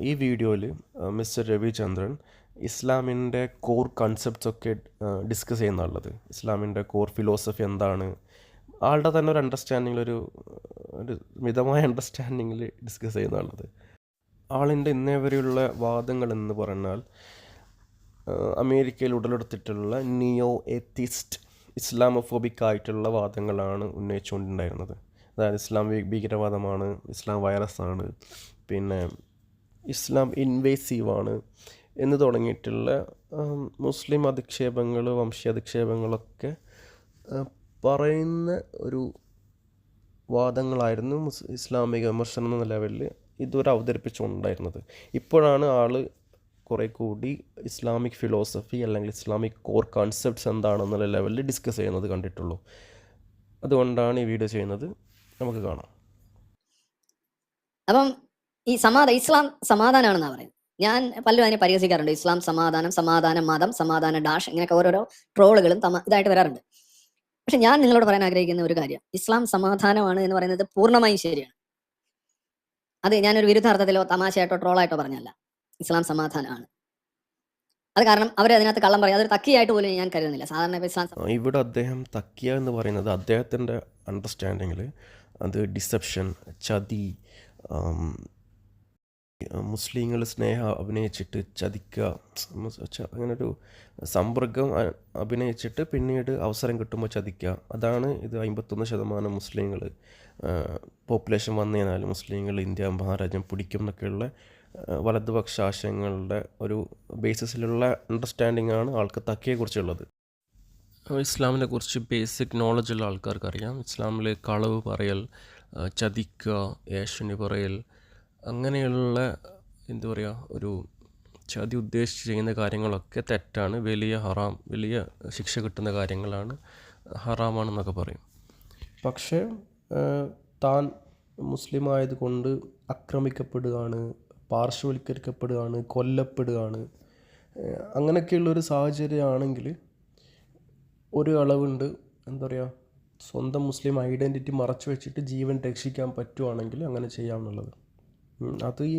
ഈ വീഡിയോയിൽ മിസ്റ്റർ രവിചന്ദ്രൻ ഇസ്ലാമിൻ്റെ കോർ കൺസെപ്റ്റ്സൊക്കെ ഡിസ്കസ് ചെയ്യുന്നുള്ളത്. ഇസ്ലാമിൻ്റെ കോർ ഫിലോസഫി എന്താണ്, ആളുടെ തന്നെ ഒരു അണ്ടർസ്റ്റാൻഡിങ്ങിൽ ഒരു മിതമായ അണ്ടർസ്റ്റാൻഡിങ്ങിൽ ഡിസ്കസ് ചെയ്യുന്നുള്ളത്. ആളിൻ്റെ ഇന്നേ വരെയുള്ള വാദങ്ങൾ എന്ന് പറഞ്ഞാൽ അമേരിക്കയിൽ ഉടലെടുത്തിട്ടുള്ള നിയോ എത്തിസ്റ്റ് ഇസ്ലാമോഫോബിക് ആയിട്ടുള്ള വാദങ്ങളാണ് ഉന്നയിച്ചുകൊണ്ടുണ്ടായിരുന്നത്. അതായത് ഇസ്ലാം ഭീകരവാദമാണ്, ഇസ്ലാം വൈറസാണ്, പിന്നെ ഇസ്ലാം ഇൻവേസീവാണ് എന്ന് തുടങ്ങിയിട്ടുള്ള മുസ്ലിം അധിക്ഷേപങ്ങൾ, വംശീയ അധിക്ഷേപങ്ങളൊക്കെ പറയുന്ന ഒരു വാദങ്ങളായിരുന്നു ഇസ്ലാമിക വിമർശനം എന്ന ലെവലിൽ ഇതുവരെ അവതരിപ്പിച്ചുകൊണ്ടുണ്ടായിരുന്നത്. ഇപ്പോഴാണ് ആൾ കുറേ കൂടി ഇസ്ലാമിക് ഫിലോസഫി അല്ലെങ്കിൽ ഇസ്ലാമിക് കോർ കോൺസെപ്റ്റ്സ് എന്താണെന്നുള്ള ലെവലിൽ ഡിസ്കസ് ചെയ്യുന്നത് കണ്ടിട്ടുള്ളൂ. അതുകൊണ്ടാണ് ഈ വീഡിയോ ചെയ്യുന്നത്. നമുക്ക് കാണാം. അപ്പം ഈ ഇസ്ലാം സമാധാനമാണെന്നാണ് പറയുന്നത്. ഞാൻ പലരും അതിനെ പരിഹസിക്കാറുണ്ട്. ഇസ്ലാം സമാധാനം, സമാധാന മതം, സമാധാന ഡാഷ്, ഇങ്ങനെയൊക്കെ ഓരോരോ ട്രോളുകളും ഇതായിട്ട് വരാറുണ്ട്. പക്ഷെ ഞാൻ നിങ്ങളോട് പറയാൻ ആഗ്രഹിക്കുന്ന ഒരു കാര്യം, ഇസ്ലാം സമാധാനമാണ് എന്ന് പറയുന്നത് പൂർണ്ണമായും ശരിയാണ്. അത് ഞാനൊരു വിരുദ്ധാർത്ഥത്തിലോ തമാശയായിട്ടോ ട്രോളായിട്ടോ പറഞ്ഞല്ല. ഇസ്ലാം സമാധാനമാണ്. അത് കാരണം അവർ അതിനകത്ത് കള്ളം പറയും. അതൊരു തക്കിയായിട്ട് പോലും ഞാൻ കരുതുന്നില്ല. സാധാരണ ഇസ്ലാം ഇവിടെ അദ്ദേഹം തക്കിയ എന്ന് പറയുന്നത് അദ്ദേഹത്തിൻ്റെ അണ്ടർസ്റ്റാൻഡിങ്ങിൽ അത് ഡിസെപ്ഷൻ, ചതി, മുസ്ലിങ്ങൾ സ്നേഹം അഭിനയിച്ചിട്ട് ചതിക്കുക, അങ്ങനൊരു സമ്പർക്കം അഭിനയിച്ചിട്ട് പിന്നീട് അവസരം കിട്ടുമ്പോൾ ചതിക്കുക. അതാണ് ഇത്. 51% മുസ്ലിങ്ങൾ പോപ്പുലേഷൻ വന്നു കഴിഞ്ഞാൽ മുസ്ലിങ്ങൾ ഇന്ത്യ മഹാരാജ്യം പിടിക്കും എന്നൊക്കെയുള്ള വലതുപക്ഷ ആശയങ്ങളുടെ ഒരു ബേസിസിലുള്ള അണ്ടർസ്റ്റാൻഡിംഗ് ആണ് ആൾക്ക് തക്കിയെക്കുറിച്ചുള്ളത്. ഇസ്ലാമിനെ കുറിച്ച് ബേസിക് നോളജുള്ള ആൾക്കാർക്കറിയാം. ഇസ്ലാമിൽ കളവ് പറയൽ, ചതിക്കുക, ഏഷണി പറയൽ, അങ്ങനെയുള്ള എന്താ പറയുക, ഒരു ചതി ഉദ്ദേശിച്ച് ചെയ്യുന്ന കാര്യങ്ങളൊക്കെ തെറ്റാണ്, വലിയ ശിക്ഷ കിട്ടുന്ന കാര്യങ്ങളാണ്, ഹറാമാണെന്നൊക്കെ പറയും. പക്ഷേ താൻ മുസ്ലിം ആയതുകൊണ്ട് ആക്രമിക്കപ്പെടുകയാണ്, പാർശ്വവൽക്കരിക്കപ്പെടുകയാണ്, കൊല്ലപ്പെടുകയാണ്, അങ്ങനെയൊക്കെയുള്ളൊരു സാഹചര്യമാണെങ്കിൽ ഒരു അളവുണ്ട്, എന്താ പറയുക, സ്വന്തം മുസ്ലിം ഐഡൻറ്റിറ്റി മറച്ചു വെച്ചിട്ട് ജീവൻ രക്ഷിക്കാൻ പറ്റുവാണെങ്കിൽ അങ്ങനെ ചെയ്യാമെന്നുള്ളത്. അത് ഈ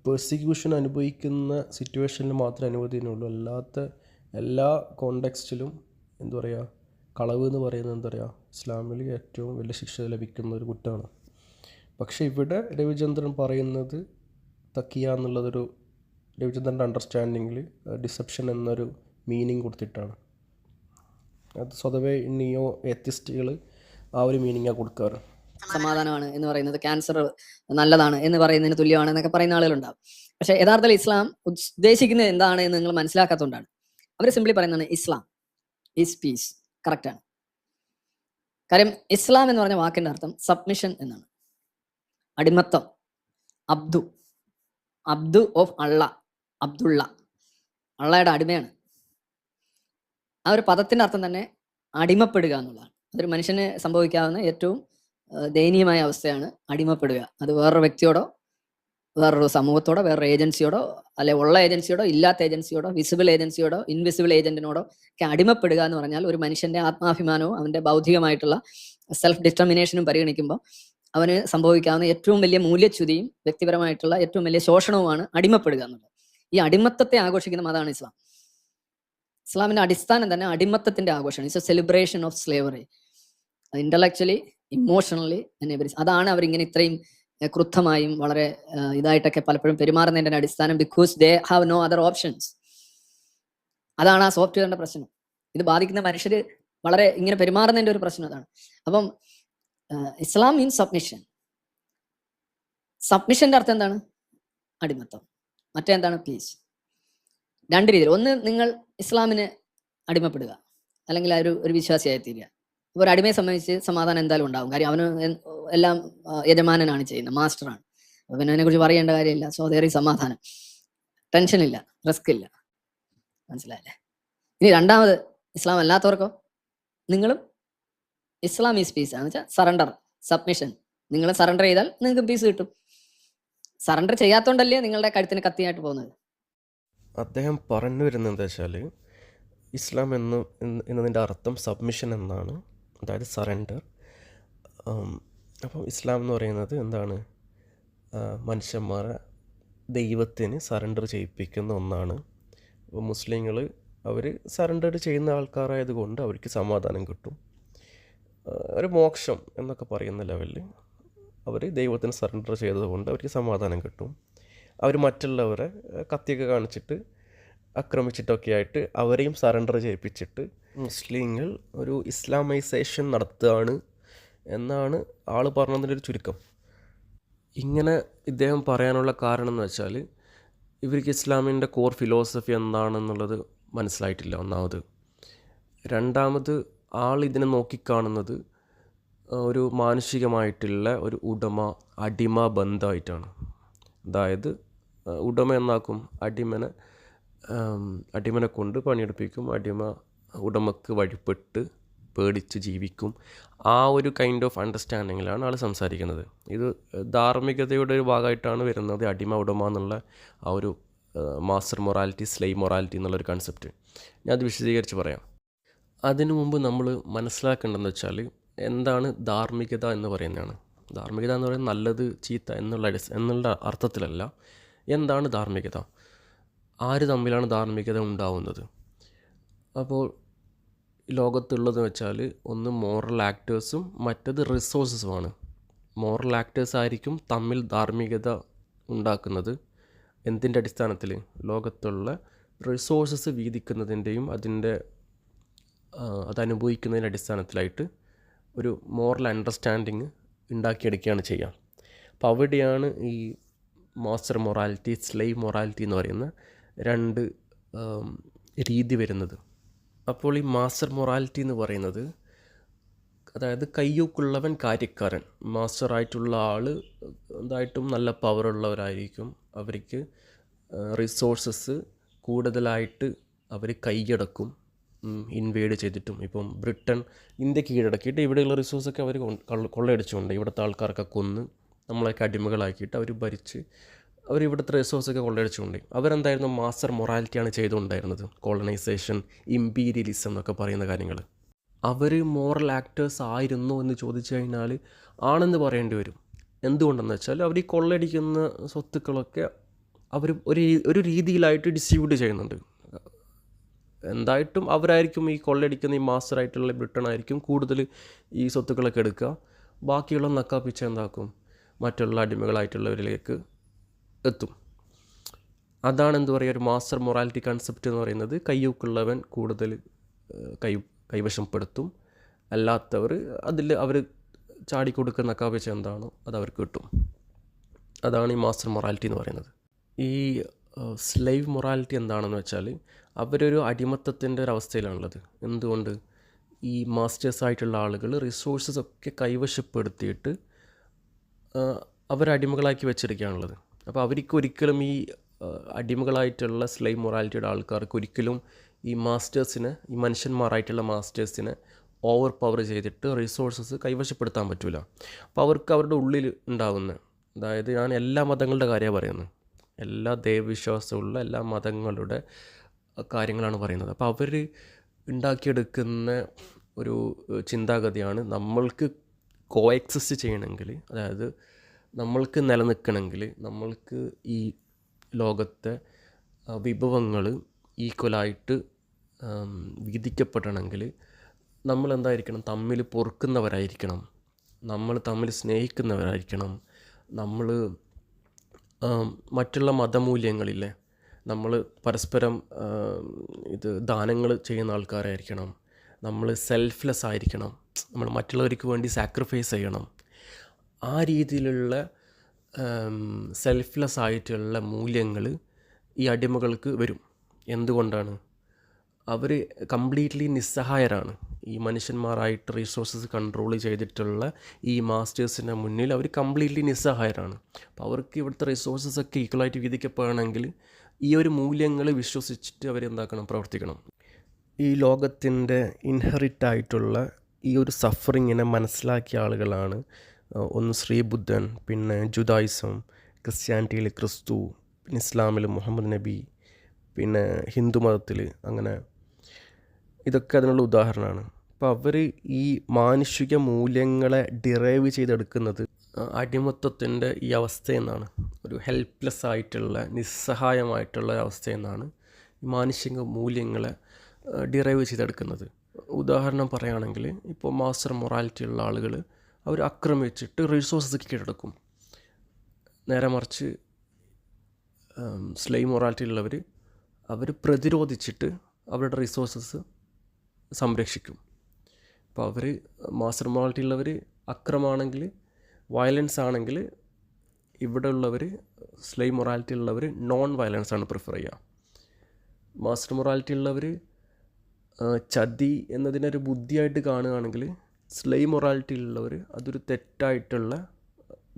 പെർസിക്യൂഷൻ അനുഭവിക്കുന്ന സിറ്റുവേഷനിൽ മാത്രമേ അനുവദനീയമുള്ളൂ. അല്ലാത്ത എല്ലാ കോണ്ടെക്സ്റ്റിലും എന്താ പറയുക, കളവ് എന്ന് പറയുന്നത് എന്താ പറയുക, ഇസ്ലാമിൽ ഏറ്റവും വലിയ ശിക്ഷ ലഭിക്കുന്ന ഒരു കുറ്റമാണ്. പക്ഷേ ഇവിടെ രവിചന്ദ്രൻ പറയുന്നത് തക്കിയ എന്നുള്ളതൊരു രവിചന്ദ്രൻ്റെ അണ്ടർസ്റ്റാൻഡിങ്ങിൽ ഡിസെപ്ഷൻ എന്നൊരു മീനിങ് കൊടുത്തിട്ടാണ്. അത് സ്വതവേ നിയോ എത്തിസ്റ്റുകൾ ആ ഒരു മീനിങ്ങാണ് കൊടുക്കാറ്. സമാധാനമാണ് എന്ന് പറയുന്നത് ക്യാൻസർ നല്ലതാണ് എന്ന് പറയുന്നതിന് തുല്യമാണ് എന്നൊക്കെ പറയുന്ന ആളുകളുണ്ടാവും. പക്ഷെ യഥാർത്ഥത്തിൽ ഇസ്ലാം ഉദ്ദേശിക്കുന്നത് എന്താണ് എന്ന് നിങ്ങൾ മനസ്സിലാക്കാത്തതുകൊണ്ടാണ്. അവർ സിംപ്ലി പറയുന്നതാണ് ഇസ്ലാം ഈസ് പീസ്. കറക്റ്റാണ്. കാര്യം ഇസ്ലാം എന്ന് പറഞ്ഞ വാക്കിന്റെ അർത്ഥം സബ്മിഷൻ എന്നാണ്. അടിമത്തം. അബ്ദു ഓഫ് അള്ള, അബ്ദുള്ള, അള്ളയുടെ അടിമയാണ്. ആ ഒരു പദത്തിന്റെ അർത്ഥം തന്നെ അടിമപ്പെടുക എന്നുള്ളതാണ്. അതൊരു മനുഷ്യന് സംഭവിക്കാവുന്ന ഏറ്റവും ദയനീയമായ അവസ്ഥയാണ് അടിമപ്പെടുക. അത് വേറൊരു വ്യക്തിയോടോ, വേറൊരു സമൂഹത്തോടോ, വേറൊരു ഏജൻസിയോടോ, അല്ലെ ഉള്ള ഏജൻസിയോടോ, ഇല്ലാത്ത ഏജൻസിയോടോ, വിസിബിൾ ഏജൻസിയോടോ, ഇൻവിസിബിൾ ഏജന്റിനോടോ ഒക്കെ അടിമപ്പെടുക എന്ന് പറഞ്ഞാൽ ഒരു മനുഷ്യന്റെ ആത്മാഭിമാനവും അവന്റെ ബൗദ്ധികമായിട്ടുള്ള സെൽഫ് ഡിറ്റർമിനേഷനും പരിഗണിക്കുമ്പോൾ അവന് സംഭവിക്കാവുന്ന ഏറ്റവും വലിയ മൂല്യച്യുതിയും വ്യക്തിപരമായിട്ടുള്ള ഏറ്റവും വലിയ ശോഷണവുമാണ് അടിമപ്പെടുക എന്നുള്ളത്. ഈ അടിമത്തത്തെ ആഘോഷിക്കുന്ന മതമാണ് ഇസ്ലാം. ഇസ്ലാമിന്റെ അടിസ്ഥാനം തന്നെ അടിമത്തത്തിന്റെ ആഘോഷമാണ്. It's a celebration of slavery. Intellectually, emotionally, അതാണ് അവരിങ്ങനെ ഇത്രയും ക്രുദ്ധമായും വളരെ ഇതായിട്ടൊക്കെ പലപ്പോഴും പെരുമാറുന്നതിന്റെ അടിസ്ഥാനം. Because they have no other options. അതാണ് ആ സോഫ്റ്റ്വെയറിന്റെ പ്രശ്നം. ഇത് ബാധിക്കുന്ന മനുഷ്യർ വളരെ ഇങ്ങനെ പെരുമാറുന്നതിന്റെ ഒരു പ്രശ്നം അതാണ്. അപ്പം ഇസ്ലാം മീൻസ് സബ്മിഷൻ. സബ്മിഷന്റെ അർത്ഥം എന്താണ്? അടിമത്തം. മറ്റേന്താണ്? പീസ്. രണ്ട് രീതിയിൽ. ഒന്ന്, നിങ്ങൾ ഇസ്ലാമിന് അടിമപ്പെടുക, അല്ലെങ്കിൽ ഒരു വിശ്വാസിയായി തീരുക. അപ്പോൾ ഒരു അടിമയെ സംബന്ധിച്ച് സമാധാനം എന്തായാലും ഉണ്ടാവും. കാര്യം അവന് എല്ലാം യജമാനനാണ് ചെയ്യുന്നത്, മാസ്റ്ററാണ്. അപ്പോൾ പിന്നെ അതിനെക്കുറിച്ച് പറയേണ്ട കാര്യമില്ല. സോ ദേർ ഈസ് സമാധാനം, ടെൻഷൻ ഇല്ല, റിസ്ക് ഇല്ല. മനസ്സിലായല്ലേ? ഇനി രണ്ടാമത്, ഇസ്ലാം അല്ലാത്തവർക്കോ? നിങ്ങളും ഇസ്ലാം ഈസ് പീസ് എന്ന് വെച്ചാൽ സറണ്ടർ, സബ്മിഷൻ. നിങ്ങൾ സറണ്ടർ ചെയ്താൽ നിങ്ങൾക്ക് പീസ് കിട്ടും. സറണ്ടർ ചെയ്യാത്തോണ്ടല്ലേ നിങ്ങളുടെ കഴുത്തിന് കത്തിയായിട്ട് പോകുന്നത്. അദ്ദേഹം പറഞ്ഞു വരുന്നത് എന്താ വെച്ചാൽ, ഇസ്ലാം എന്നതിൻ്റെ അർത്ഥം സബ്മിഷൻ എന്നാണ്, അതായത് സറണ്ടർ. അപ്പം ഇസ്ലാം എന്ന് പറയുന്നത് എന്താണ്? മനുഷ്യന്മാരെ ദൈവത്തിന് സറണ്ടർ ചെയ്യിപ്പിക്കുന്ന ഒന്നാണ്. അപ്പോൾ മുസ്ലിങ്ങൾ അവർ സറണ്ടർ ചെയ്യുന്ന ആൾക്കാരായതുകൊണ്ട് അവർക്ക് സമാധാനം കിട്ടും. ഒരു മോക്ഷം എന്നൊക്കെ പറയുന്ന ലെവലിൽ അവർ ദൈവത്തിന് സറണ്ടർ ചെയ്തതുകൊണ്ട് അവർക്ക് സമാധാനം കിട്ടും. അവർ മറ്റുള്ളവരെ കത്തിയൊക്കെ കാണിച്ചിട്ട് ആക്രമിച്ചിട്ടൊക്കെ ആയിട്ട് അവരെയും സറണ്ടർ ചെയ്യിപ്പിച്ചിട്ട് മുസ്ലിങ്ങൾ ഒരു ഇസ്ലാമൈസേഷൻ നടത്തുകയാണ് എന്നാണ് ആൾ പറഞ്ഞതിൻ്റെ ഒരു ചുരുക്കം. ഇങ്ങനെ ഇദ്ദേഹം പറയാനുള്ള കാരണം എന്ന് വെച്ചാൽ ഇവർക്ക് ഇസ്ലാമിൻ്റെ കോർ ഫിലോസഫി എന്താണെന്നുള്ളത് മനസ്സിലായിട്ടില്ല, ഒന്നാമത്. രണ്ടാമത് ആൾ ഇതിനെ നോക്കിക്കാണുന്നത് ഒരു മാനുഷികമായിട്ടുള്ള ഒരു അടിമ ബന്ധമായിട്ടാണ്. അതായത് ഉടമ എന്നാക്കും, അടിമനെ കൊണ്ട് പണിയെടുപ്പിക്കും, ഉടമക്ക് വഴിപ്പെട്ട് പേടിച്ച് ജീവിക്കും. ആ ഒരു കൈൻഡ് ഓഫ് അണ്ടർസ്റ്റാൻഡിങ്ങിലാണ് ആൾ സംസാരിക്കുന്നത്. ഇത് ധാർമ്മികതയുടെ ഒരു ഭാഗമായിട്ടാണ് വരുന്നത്, അടിമ ഉടമ എന്നുള്ള ആ ഒരു മാസ്റ്റർ മൊറാലിറ്റി, സ്ലേവ് മൊറാലിറ്റി എന്നുള്ളൊരു കൺസെപ്റ്റ്. ഞാൻ അത് വിശദീകരിച്ച് പറയാം. അതിനു മുമ്പ് നമ്മൾ മനസ്സിലാക്കേണ്ടതെന്ന് വെച്ചാൽ എന്താണ് ധാർമ്മികത എന്ന് പറയുന്നതാണ്. ധാർമ്മികത എന്ന് പറയുന്നത് നല്ലത് ചീത്ത എന്നുള്ള അർത്ഥത്തിലല്ല. എന്താണ് ധാർമ്മികത? ആര് തമ്മിലാണ് ധാർമ്മികത ഉണ്ടാവുന്നത്? അപ്പോൾ ലോകത്തുള്ളതെന്ന് വെച്ചാൽ ഒന്ന് മോറൽ ആക്ടേഴ്സും മറ്റത് റിസോഴ്സസുമാണ്. മോറൽ ആക്ടേഴ്സ് ആയിരിക്കും തമ്മിൽ ധാർമ്മികത ഉണ്ടാക്കുന്നത്. എന്തിൻ്റെ അടിസ്ഥാനത്തിൽ? ലോകത്തുള്ള റിസോഴ്സസ് വീതിക്കുന്നതിൻ്റെയും അതനുഭവിക്കുന്നതിൻ്റെ അടിസ്ഥാനത്തിലായിട്ട് ഒരു മോറൽ അണ്ടർസ്റ്റാൻഡിങ് ഉണ്ടാക്കിയെടുക്കുകയാണ് ചെയ്യുക. അപ്പോൾ അവിടെയാണ് ഈ മാസ്റ്റർ മൊറാലിറ്റി, സ്ലേവ് മൊറാലിറ്റി എന്ന് പറയുന്ന രണ്ട് രീതി വരുന്നത്. അപ്പോൾ ഈ മാസ്റ്റർ മൊറാലിറ്റി എന്ന് പറയുന്നത്, അതായത് കയ്യൂക്കുള്ളവൻ കാര്യക്കാരൻ. മാസ്റ്ററായിട്ടുള്ള ആൾ എന്തായിട്ടും നല്ല പവറുള്ളവരായിരിക്കും. അവർക്ക് റിസോഴ്സസ് കൂടുതലായിട്ട് അവർ കൈയടക്കും, ഇൻവേഡ് ചെയ്തിട്ടും. ഇപ്പം ബ്രിട്ടൻ ഇന്ത്യ കീഴടക്കിയിട്ട് ഇവിടെയുള്ള റിസോഴ്സൊക്കെ അവർ കൊള്ളയടിച്ചുകൊണ്ട് ഇവിടുത്തെ ആൾക്കാരൊക്കെ കൊന്ന് നമ്മളൊക്കെ അടിമകളാക്കിയിട്ട് അവർ ഭരിച്ച് അവർ ഇവിടുത്തെ റിസോഴ്സൊക്കെ കൊള്ളയടിച്ചുകൊണ്ട് അവരെന്തായിരുന്നു? മാസ്റ്റർ മൊറാലിറ്റിയാണ് ചെയ്തുകൊണ്ടായിരുന്നത്. കോളനൈസേഷൻ, ഇമ്പീരിയലിസം എന്നൊക്കെ പറയുന്ന കാര്യങ്ങൾ. അവർ മോറൽ ആക്ടേഴ്സ് ആയിരുന്നു എന്ന് ചോദിച്ചു കഴിഞ്ഞാൽ ആണെന്ന് പറയേണ്ടി വരും. എന്തുകൊണ്ടെന്ന് വെച്ചാൽ അവർ ഈ കൊള്ളയടിക്കുന്ന സ്വത്തുക്കളൊക്കെ അവർ ഒരു രീതിയിലായിട്ട് ഡിസ്ട്രിബ്യൂട്ട് ചെയ്യുന്നുണ്ട്. എന്തായിട്ടും അവരായിരിക്കും ഈ കൊള്ളയടിക്കുന്ന ഈ മാസ്റ്ററായിട്ടുള്ള ബ്രിട്ടൻ ആയിരിക്കും കൂടുതൽ ഈ സ്വത്തുക്കളൊക്കെ എടുക്കുക. ബാക്കിയുള്ള നക്കാപ്പിച്ച എന്താക്കും? മറ്റുള്ള അടിമകളായിട്ടുള്ളവരിലേക്ക് എത്തും. അതാണ് എന്തു പറയുക, ഒരു മാസ്റ്റർ മൊറാലിറ്റി കൺസെപ്റ്റ് എന്ന് പറയുന്നത്. കയ്യൂക്കുള്ളവൻ കൂടുതൽ കൈവശപ്പെടുത്തും, അല്ലാത്തവർ അവർ ചാടിക്കൊടുക്കുന്ന നക്കാപ്പിച്ച എന്താണോ അത് അവർക്ക് കിട്ടും. അതാണ് ഈ മാസ്റ്റർ മൊറാലിറ്റി എന്ന് പറയുന്നത്. ഈ സ്ലേവ് മൊറാലിറ്റി എന്താണെന്ന് വെച്ചാൽ അവരൊരു അടിമത്തത്തിൻ്റെ ഒരു അവസ്ഥയിലാണുള്ളത്. എന്തുകൊണ്ട്? ഈ മാസ്റ്റേഴ്സായിട്ടുള്ള ആളുകൾ റിസോഴ്സസ് ഒക്കെ കൈവശപ്പെടുത്തിയിട്ട് അവരടിമകളാക്കി വെച്ചിരിക്കുകയാണുള്ളത്. അപ്പോൾ അവർക്കൊരിക്കലും ഈ അടിമകളായിട്ടുള്ള സ്ലേവ് മൊറാലിറ്റിയുടെ ആൾക്കാർക്ക് ഒരിക്കലും ഈ മാസ്റ്റേഴ്സിനെ, ഈ മനുഷ്യന്മാരായിട്ടുള്ള മാസ്റ്റേഴ്സിനെ ഓവർ പവർ ചെയ്തിട്ട് റിസോഴ്സസ് കൈവശപ്പെടുത്താൻ പറ്റില്ല. അപ്പോൾ അവർക്ക് അവരുടെ ഉള്ളിൽ ഉണ്ടാകുന്ന, അതായത് ഞാൻ എല്ലാ മതങ്ങളുടെ കാര്യമാണ് പറയുന്നത്, എല്ലാ ദൈവവിശ്വാസമുള്ള എല്ലാ മതങ്ങളുടെ കാര്യങ്ങളാണ് പറയുന്നത്. അപ്പോൾ അവർ ഉണ്ടാക്കിയെടുക്കുന്ന ഒരു ചിന്താഗതിയാണ്, നമ്മൾക്ക് കോഎക്സിസ്റ്റ് ചെയ്യണമെങ്കിൽ, അതായത് നമ്മൾക്ക് നിലനിൽക്കണമെങ്കിൽ, നമ്മൾക്ക് ഈ ലോകത്തെ വിഭവങ്ങൾ ഈക്വലായിട്ട് വീതിക്കപ്പെടണമെങ്കിൽ നമ്മളെന്തായിരിക്കണം? തമ്മിൽ പൊറുക്കുന്നവരായിരിക്കണം, നമ്മൾ തമ്മിൽ സ്നേഹിക്കുന്നവരായിരിക്കണം, നമ്മൾ മറ്റുള്ള മതമൂല്യങ്ങളില്ലേ, നമ്മൾ പരസ്പരം ദാനങ്ങൾ ചെയ്യുന്ന ആൾക്കാരായിരിക്കണം, നമ്മൾ സെൽഫ്ലെസ് ആയിരിക്കണം, നമ്മൾ മറ്റുള്ളവർക്ക് വേണ്ടി സാക്രിഫൈസ് ചെയ്യണം. ആ രീതിയിലുള്ള സെൽഫ്ലെസ് ആയിട്ടുള്ള മൂല്യങ്ങൾ ഈ അടിമകൾക്ക് വരും. എന്തുകൊണ്ടാണ്? അവർ കംപ്ലീറ്റ്ലി നിസ്സഹായരാണ്. ഈ മനുഷ്യന്മാരായിട്ട് റിസോഴ്സസ് കൺട്രോൾ ചെയ്തിട്ടുള്ള ഈ മാസ്റ്റേഴ്സിൻ്റെ മുന്നിൽ അവർ കംപ്ലീറ്റ്ലി നിസ്സഹായരാണ്. അപ്പോൾ അവർക്ക് ഇവിടുത്തെ റിസോഴ്സസൊക്കെ ഈക്വലായിട്ട് വീതിക്കപ്പെടണമെങ്കിൽ ഈ ഒരു മൂല്യങ്ങൾ വിശ്വസിച്ചിട്ട് അവരെന്താക്കണം? പ്രവർത്തിക്കണം. ഈ ലോകത്തിൻ്റെ ഇൻഹെറിറ്റായിട്ടുള്ള ഈ ഒരു സഫറിങ്ങിനെ മനസ്സിലാക്കിയ ആളുകളാണ് ഒന്ന് ശ്രീബുദ്ധൻ, പിന്നെ ജുദായിസം, ക്രിസ്ത്യാനിറ്റിയിൽ ക്രിസ്തു, പിന്നെ ഇസ്ലാമിൽ മുഹമ്മദ് നബി, പിന്നെ ഹിന്ദു മതത്തിൽ അങ്ങനെ. ഇതൊക്കെ അതിനുള്ള ഉദാഹരണമാണ്. അപ്പോൾ അവർ ഈ മാനുഷിക മൂല്യങ്ങളെ ഡിറൈവ് ചെയ്തെടുക്കുന്നത് അടിമത്വത്തിൻ്റെ ഈ അവസ്ഥയെന്നാണ്, ഒരു ഹെൽപ്ലെസ് ആയിട്ടുള്ള നിസ്സഹായമായിട്ടുള്ള ഒരവസ്ഥയെന്നാണ് ഈ മാനുഷിക മൂല്യങ്ങളെ ഡിറൈവ് ചെയ്തെടുക്കുന്നത്. ഉദാഹരണം പറയുകയാണെങ്കിൽ, ഇപ്പോൾ മാസ്റ്റർ മൊറാലിറ്റി ഉള്ള ആളുകൾ അവർ ആക്രമിച്ചിട്ട് റിസോഴ്സസ് കീഴടക്കും. നേരെ മറിച്ച് സ്ലേവ് മൊറാലിറ്റി ഉള്ളവർ അവർ പ്രതിരോധിച്ചിട്ട് അവരുടെ റിസോഴ്സസ് സംരക്ഷിക്കും. അപ്പോൾ അവർ മാസ്റ്റർ മൊറാലിറ്റി ഉള്ളവർ അക്രമമാണെങ്കിൽ, വയലൻസ് ആണെങ്കിൽ, ഇവിടെ ഉള്ളവർ സ്ലേവ് മൊറാലിറ്റി ഉള്ളവർ നോൺ വയലൻസ് ആണ് പ്രിഫർ ചെയ്യുക. മാസ്റ്റർ മൊറാലിറ്റി ഉള്ളവർ ചതി എന്നതിനൊരു ബുദ്ധിയായിട്ട് കാണുകയാണെങ്കിൽ, സ്ലേവ് മൊറാലിറ്റി ഉള്ളവർ അതൊരു തെറ്റായിട്ടുള്ള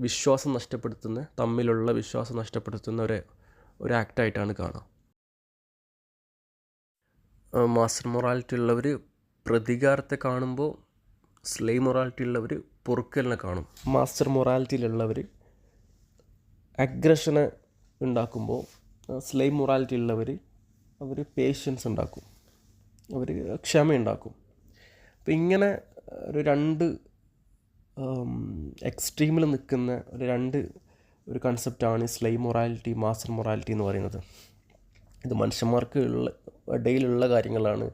വിശ്വാസം നഷ്ടപ്പെടുത്തുന്ന, തമ്മിലുള്ള വിശ്വാസം നഷ്ടപ്പെടുത്തുന്ന ഒരു ആക്റ്റായിട്ടാണ് കാണുക. മാസ്റ്റർ മൊറാലിറ്റി ഉള്ളവർ പ്രതികാരത്തെ കാണുമ്പോൾ, സ്ലേവ് മൊറാലിറ്റി ഉള്ളവർ പൊറുക്കലിനെ കാണും. മാസ്റ്റർ മൊറാലിറ്റിയിലുള്ളവർ അഗ്രഷനെ ഉണ്ടാക്കുമ്പോൾ, സ്ലേവ് മൊറാലിറ്റി ഉള്ളവർ അവർ പേഷ്യൻസ് ഉണ്ടാക്കും, അവർ ക്ഷമയുണ്ടാക്കും. അപ്പോൾ ഇങ്ങനെ രണ്ട് എക്സ്ട്രീമിൽ നിൽക്കുന്ന ഒരു കൺസെപ്റ്റാണ് സ്ലേവ് മൊറാലിറ്റി, മാസ്റ്റർ മൊറാലിറ്റി എന്ന് പറയുന്നത്. ഇത് മനുഷ്യന്മാർക്ക് ഇടയിലുള്ള കാര്യങ്ങളാണ്.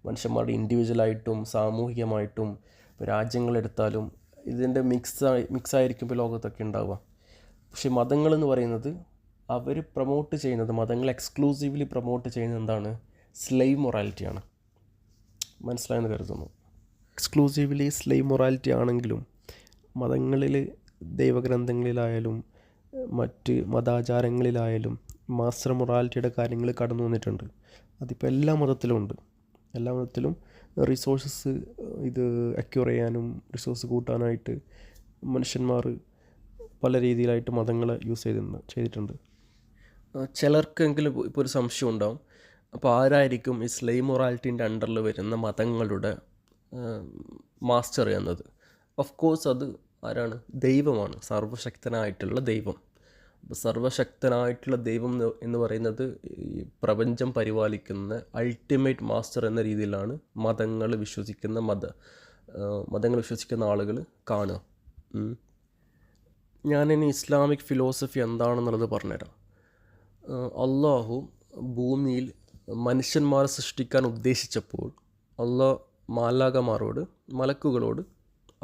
മനുഷ്യന്മാരുടെ ഇൻഡിവിജ്വലായിട്ടും സാമൂഹികമായിട്ടും, ഇപ്പോൾ രാജ്യങ്ങളെടുത്താലും ഇതിൻ്റെ മിക്സായിരിക്കും ഇപ്പോൾ ലോകത്തൊക്കെ ഉണ്ടാവുക. പക്ഷേ മതങ്ങളെന്ന് പറയുന്നത് അവർ പ്രൊമോട്ട് ചെയ്യുന്നത്, മതങ്ങൾ എക്സ്ക്ലൂസീവ്ലി പ്രൊമോട്ട് ചെയ്യുന്നത് എന്താണ്? സ്ലേവ് മൊറാലിറ്റിയാണ്. മനസ്സിലായെന്ന് കരുതുന്നു. എക്സ്ക്ലൂസീവ്ലി സ്ലേവ് മൊറാലിറ്റി ആണെങ്കിലും മതങ്ങളിൽ, ദൈവഗ്രന്ഥങ്ങളിലായാലും മറ്റ് മതാചാരങ്ങളിലായാലും മാസ്റ്റർ മൊറാലിറ്റിയുടെ കാര്യങ്ങൾ കടന്നു വന്നിട്ടുണ്ട്. അതിപ്പോൾ എല്ലാ മതത്തിലും ഉണ്ട്. എല്ലാ മതത്തിലും റിസോഴ്സസ് ഇത് അക്യൂർ ചെയ്യാനും റിസോഴ്സ് കൂട്ടാനായിട്ട് മനുഷ്യന്മാർ പല രീതിയിലായിട്ട് മതങ്ങളെ യൂസ് ചെയ്തിട്ടുണ്ട്. ചിലർക്കെങ്കിലും ഇപ്പോൾ ഒരു സംശയം ഉണ്ടാവും, അപ്പോൾ ആരായിരിക്കും ഈ സ്ലേവ് മൊറാലിറ്റീൻ്റെ അണ്ടറിൽ വരുന്ന മതങ്ങളുടെ മാസ്റ്റർ എന്നത്? ഓഫ് കോഴ്സ് അത് ആരാണ്? ദൈവമാണ്, സർവശക്തനായിട്ടുള്ള ദൈവം. അപ്പോൾ സർവശക്തനായിട്ടുള്ള ദൈവം എന്ന് പറയുന്നത് ഈ പ്രപഞ്ചം പരിപാലിക്കുന്ന അൾട്ടിമേറ്റ് മാസ്റ്റർ എന്ന രീതിയിലാണ് മതങ്ങൾ വിശ്വസിക്കുന്ന ആളുകൾ കാണുക. ഞാനിനി ഇസ്ലാമിക് ഫിലോസഫി എന്താണെന്നുള്ളത് പറഞ്ഞുതരാം. അള്ളാഹു ഭൂമിയിൽ മനുഷ്യന്മാരെ സൃഷ്ടിക്കാൻ ഉദ്ദേശിച്ചപ്പോൾ അള്ളാഹ് മലക്കുകളോട്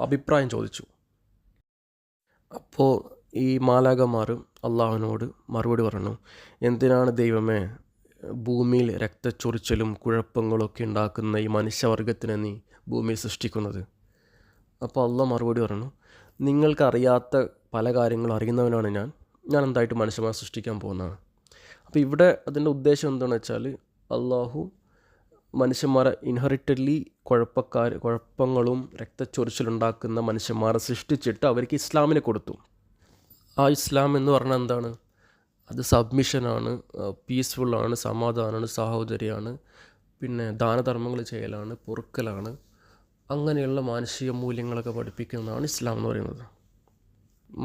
അഭിപ്രായം ചോദിച്ചു. അപ്പോൾ ഈ മാലാഖമാർ അള്ളാഹുവിനോട് മറുപടി പറഞ്ഞു, എന്തിനാണ് ദൈവമേ ഭൂമിയിൽ രക്തച്ചൊറിച്ചലും കുഴപ്പങ്ങളൊക്കെ ഉണ്ടാക്കുന്ന ഈ മനുഷ്യവർഗത്തിനെ നീ ഭൂമിയിൽ സൃഷ്ടിക്കുന്നത്? അപ്പോൾ അള്ളാഹ് മറുപടി പറഞ്ഞു, നിങ്ങൾക്കറിയാത്ത പല കാര്യങ്ങളും അറിയുന്നവനാണ് ഞാൻ എന്തായിട്ട് മനുഷ്യന്മാരെ സൃഷ്ടിക്കാൻ പോകുന്നതാണ്. അപ്പോൾ ഇവിടെ അതിൻ്റെ ഉദ്ദേശം എന്താണെന്ന് വെച്ചാൽ, അള്ളാഹു മനുഷ്യന്മാരെ ഇൻഹെറിറ്റഡ്ലി കുഴപ്പങ്ങളും രക്തച്ചൊറിച്ചിലുണ്ടാക്കുന്ന മനുഷ്യന്മാരെ സൃഷ്ടിച്ചിട്ട് അവർക്ക് ഇസ്ലാമിനെ കൊടുത്തു. ആ ഇസ്ലാം എന്ന് പറഞ്ഞാൽ എന്താണ്? അത് സബ്മിഷനാണ്, പീസ്ഫുള്ളാണ്, സമാധാനമാണ്, സാഹോദര്യമാണ്, പിന്നെ ദാനധർമ്മങ്ങൾ ചെയ്യലാണ്, പൊറുക്കലാണ്. അങ്ങനെയുള്ള മാനുഷിക മൂല്യങ്ങളൊക്കെ പഠിപ്പിക്കുന്നതാണ് ഇസ്ലാം എന്ന് പറയുന്നത്.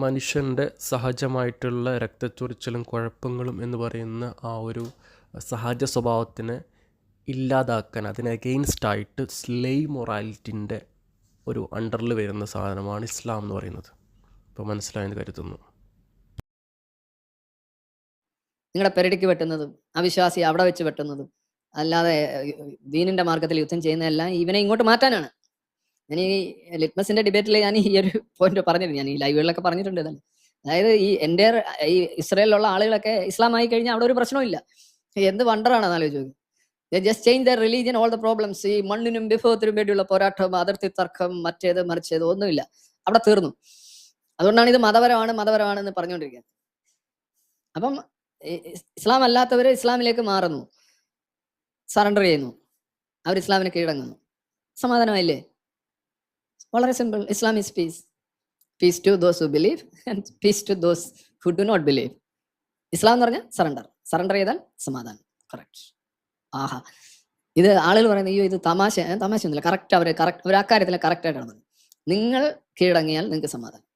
മനുഷ്യൻ്റെ സഹജമായിട്ടുള്ള രക്തച്ചൊറിച്ചിലും കുഴപ്പങ്ങളും എന്ന് പറയുന്ന ആ ഒരു സഹജ സ്വഭാവത്തിനെ ഇല്ലാതാക്കാൻ, അതിന് അഗെയിൻസ്റ്റായിട്ട് സ്ലേവ് മൊറാലിറ്റിൻ്റെ ഒരു അണ്ടറിൽ വരുന്ന സാധനമാണ് ഇസ്ലാം എന്ന് പറയുന്നത്. ഇപ്പോൾ മനസ്സിലായെന്ന് കരുതുന്നു. നിങ്ങളുടെ പെരടിക്ക് വെട്ടുന്നതും അവിശ്വാസി അവിടെ വെച്ച് വെട്ടുന്നതും അല്ലാതെ ദീനിന്റെ മാർഗത്തിൽ യുദ്ധം ചെയ്യുന്നതെല്ലാം ഇവനെ ഇങ്ങോട്ട് മാറ്റാനാണ്. ഞാൻ ഈ ലിറ്റ്മസിന്റെ ഡിബേറ്റിൽ ഞാൻ ഈ ഒരു പോയിന്റ് പറഞ്ഞിട്ടുണ്ട്, ഞാൻ ഈ ലൈവുകളിലൊക്കെ പറഞ്ഞിട്ടുണ്ട് തന്നെ. അതായത് ഈ ഇസ്രായേലിലുള്ള ആളുകളൊക്കെ ഇസ്ലാം ആയി കഴിഞ്ഞാൽ അവിടെ ഒരു പ്രശ്നമില്ല. എന്ത് വണ്ടറാണ് ആലോചിച്ചു. Just change the religion, all the problems. ഈ മണ്ണിനും വിഭവത്തിനും വേണ്ടിയുള്ള പോരാട്ടം, അതിർത്തി തർക്കം, മറിച്ചത് ഒന്നുമില്ല, അവിടെ തീർന്നു. അതുകൊണ്ടാണ് ഇത് മതപരമാണെന്ന് പറഞ്ഞുകൊണ്ടിരിക്കുന്നത്. അപ്പം ഇസ്ലാം അല്ലാത്തവര് ഇസ്ലാമിലേക്ക് മാറുന്നു, സറണ്ടർ ചെയ്യുന്നു, അവർ ഇസ്ലാമിന് കീഴടങ്ങുന്നു. സമാധാനമായില്ലേ? വളരെ simple. Islam is peace to those who believe and peace to those who do not believe. Islam എന്ന് പറഞ്ഞാൽ സറണ്ടർ ചെയ്താൽ സമാധാനം. കറക്റ്റ്. ആഹാ, ഇത് ആളുകൾ പറയുന്നത് അയ്യോ ഇത് തമാശയൊന്നുമില്ല. അവർ അക്കാര്യത്തിൽ കറക്റ്റായിട്ടാണ് പറഞ്ഞത്. നിങ്ങൾ കീഴടങ്ങിയാൽ നിങ്ങൾക്ക് സമാധാനം.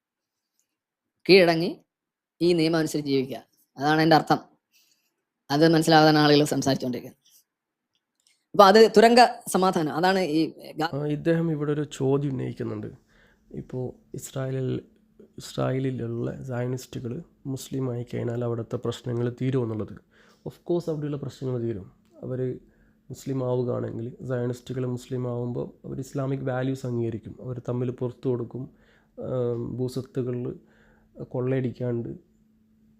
കീഴടങ്ങി ഈ നിയമം അനുസരിച്ച് ജീവിക്കുക, അതാണ് എൻ്റെ അർത്ഥം. അത് മനസ്സിലാവാൻ ആളുകൾ സംസാരിച്ചുകൊണ്ടിരിക്കുന്നത്. അപ്പൊ അത് തുരങ്ക സമാധാനം, അതാണ് ഈ ഇദ്ദേഹം ഇവിടെ ഒരു ചോദ്യം ഉന്നയിക്കുന്നുണ്ട്. ഇപ്പോൾ ഇസ്രായേലിലുള്ള സയനിസ്റ്റുകൾ മുസ്ലിം ആയി കഴിഞ്ഞാൽ അവിടുത്തെ പ്രശ്നങ്ങൾ തീരുമെന്നുള്ളത്. ഓഫ് കോഴ്സ് അവിടെയുള്ള പ്രശ്നങ്ങൾ തീരും. അവർ മുസ്ലിം ആവുകയാണെങ്കിൽ, സയനിസ്റ്റുകൾ മുസ്ലിം ആവുമ്പോൾ അവർ ഇസ്ലാമിക് വാല്യൂസ് അംഗീകരിക്കും. അവർ തമ്മിൽ പുറത്തു കൊടുക്കും, ഭൂസ്വത്തുകളിൽ കൊള്ളയടിക്കാണ്ട്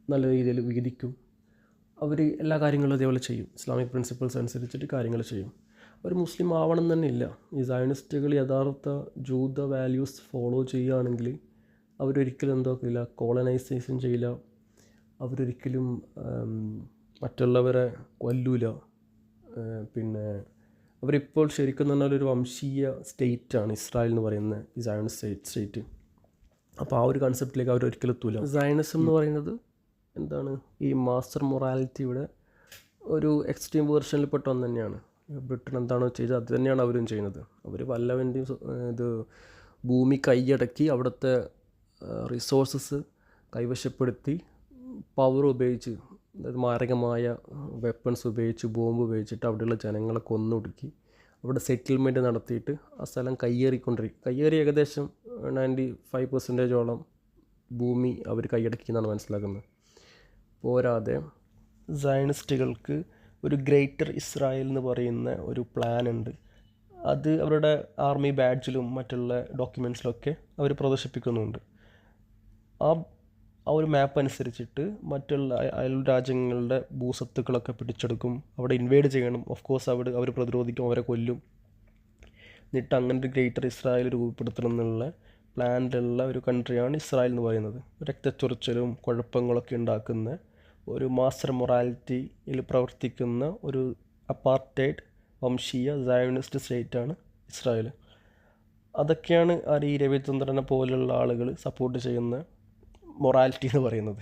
നല്ല രീതിയിൽ വിധിക്കും. അവർ എല്ലാ കാര്യങ്ങളും അതേപോലെ ചെയ്യും. ഇസ്ലാമിക് പ്രിൻസിപ്പിൾസ് അനുസരിച്ചിട്ട് കാര്യങ്ങൾ ചെയ്യും. അവർ മുസ്ലിം ആവണം തന്നെ ഇല്ല. ഈ സയനിസ്റ്റുകൾ യഥാർത്ഥ ജൂത വാല്യൂസ് ഫോളോ ചെയ്യുകയാണെങ്കിൽ അവരൊരിക്കലും എന്താക്കില്ല, കോളനൈസേഷൻ ചെയ്യില്ല. അവരൊരിക്കലും മറ്റുള്ളവരെ കൊല്ലൂല. പിന്നെ അവരിപ്പോൾ ശരിക്കും പറഞ്ഞാൽ ഒരു വംശീയ സ്റ്റേറ്റാണ് ഇസ്രായേൽ എന്ന് പറയുന്ന ഈ സയനിസ്റ്റ് സ്റ്റേറ്റ്. അപ്പോൾ ആ ഒരു കൺസെപ്റ്റിലേക്ക് അവരൊരിക്കലും എത്തൂല. സയനിസം എന്ന് പറയുന്നത് എന്താണ്, ഈ മാസ്റ്റർ മൊറാലിറ്റിയുടെ ഒരു എക്സ്ട്രീം വേർഷനിൽ പെട്ട ഒന്ന് തന്നെയാണ്. ബ്രിട്ടൻ എന്താണോ ചെയ്തത് അത് തന്നെയാണ് അവരും ചെയ്യുന്നത്. അവർ വല്ലവൻ്റെയും ഇത് ഭൂമി കൈയടക്കി അവിടുത്തെ റിസോഴ്സസ് കൈവശപ്പെടുത്തി പവർ ഉപയോഗിച്ച്, അതായത് മാരകമായ വെപ്പൺസ് ഉപയോഗിച്ച്, ബോംബ് ഉപയോഗിച്ചിട്ട് അവിടെയുള്ള ജനങ്ങളെ കൊന്നൊടുക്കി അവിടെ സെറ്റിൽമെൻറ്റ് നടത്തിയിട്ട് ആ സ്ഥലം കയ്യേറി ഏകദേശം 95% ഭൂമി അവർ കൈയടക്കി എന്നാണ് മനസ്സിലാക്കുന്നത്. പോരാതെ സയനിസ്റ്റുകൾക്ക് ഒരു ഗ്രേറ്റർ ഇസ്രായേൽ എന്ന് പറയുന്ന ഒരു പ്ലാൻ ഉണ്ട്. അത് അവരുടെ ആർമി ബാഡ്ജിലും മറ്റുള്ള ഡോക്യുമെൻറ്റ്സിലൊക്കെ അവർ പ്രദർശിപ്പിക്കുന്നുണ്ട്. ആ ഒരു മാപ്പ് അനുസരിച്ചിട്ട് മറ്റുള്ള അയൽ രാജ്യങ്ങളുടെ ഭൂസ്വത്തുക്കളൊക്കെ പിടിച്ചെടുക്കും, അവിടെ ഇൻവേഡ് ചെയ്യണം. ഓഫ് കോഴ്സ് അവർ പ്രതിരോധിക്കും, അവരെ കൊല്ലും. എന്നിട്ട് അങ്ങനെ ഒരു ഗ്രേറ്റർ ഇസ്രായേൽ രൂപപ്പെടുത്തണം എന്നുള്ള പ്ലാനിലുള്ള ഒരു കൺട്രിയാണ് ഇസ്രായേൽ എന്ന് പറയുന്നത്. രക്തച്ചൊറിച്ചിലും കുഴപ്പങ്ങളൊക്കെ ഉണ്ടാക്കുന്ന ഒരു മാസ്റ്റർ മൊറാലിറ്റിയിൽ പ്രവർത്തിക്കുന്ന ഒരു അപ്പാർട്ടൈഡ് വംശീയ സയനിസ്റ്റ് സ്റ്റേറ്റാണ് ഇസ്രായേൽ. അതൊക്കെയാണ് ഈ രവിചന്ദ്രനെ പോലുള്ള ആളുകൾ സപ്പോർട്ട് ചെയ്യുന്ന മൊറാലിറ്റി എന്ന് പറയുന്നത്.